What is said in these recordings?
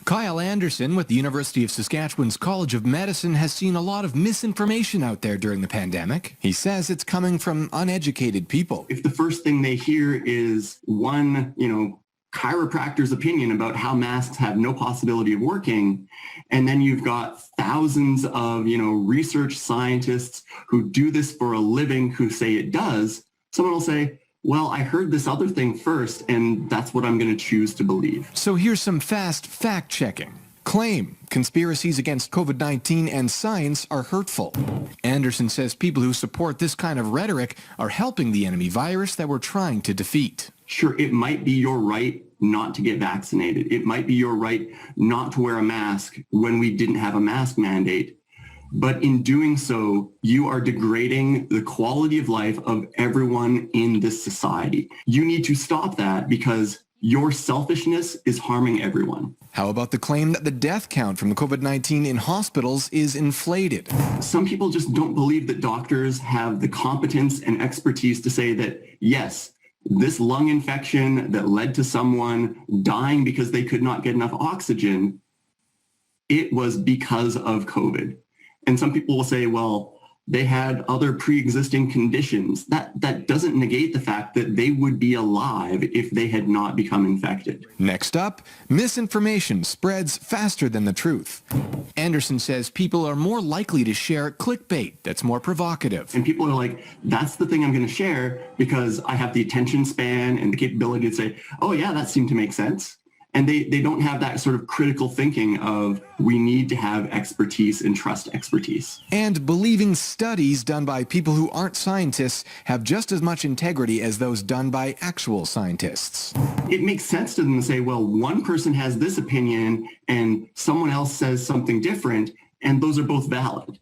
Kyle Anderson with the University of Saskatchewan's College of Medicine has seen a lot of misinformation out there during the pandemic. He says it's coming from uneducated people. If the first thing they hear is one, chiropractor's opinion about how masks have no possibility of working, and then you've got thousands of, research scientists who do this for a living who say it does, someone will say, well, I heard this other thing first, and that's what I'm going to choose to believe. So here's some fast fact-checking. Claim conspiracies against COVID-19 and science are hurtful. Anderson says people who support this kind of rhetoric are helping the enemy virus that we're trying to defeat. Sure, it might be your right not to get vaccinated. It might be your right not to wear a mask when we didn't have a mask mandate. But in doing so, you are degrading the quality of life of everyone in this society. You need to stop that because your selfishness is harming everyone. How about the claim that the death count from the COVID-19 in hospitals is inflated? Some people just don't believe that doctors have the competence and expertise to say that, yes, this lung infection that led to someone dying because they could not get enough oxygen, it was because of COVID. And some people will say, well, they had other pre-existing conditions. That doesn't negate the fact that they would be alive if they had not become infected. Next up, misinformation spreads faster than the truth. Anderson says people are more likely to share clickbait that's more provocative. And people are like, that's the thing I'm going to share because I have the attention span and the capability to say, oh yeah, that seemed to make sense. And they don't have that sort of critical thinking of we need to have expertise and trust expertise. And believing studies done by people who aren't scientists have just as much integrity as those done by actual scientists. It makes sense to them to say, well, one person has this opinion and someone else says something different, and those are both valid.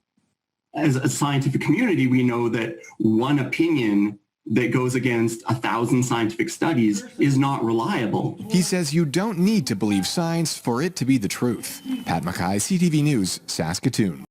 As a scientific community, we know that one opinion that goes against 1,000 scientific studies is not reliable. He says you don't need to believe science for it to be the truth. Pat Mackay, CTV News, Saskatoon.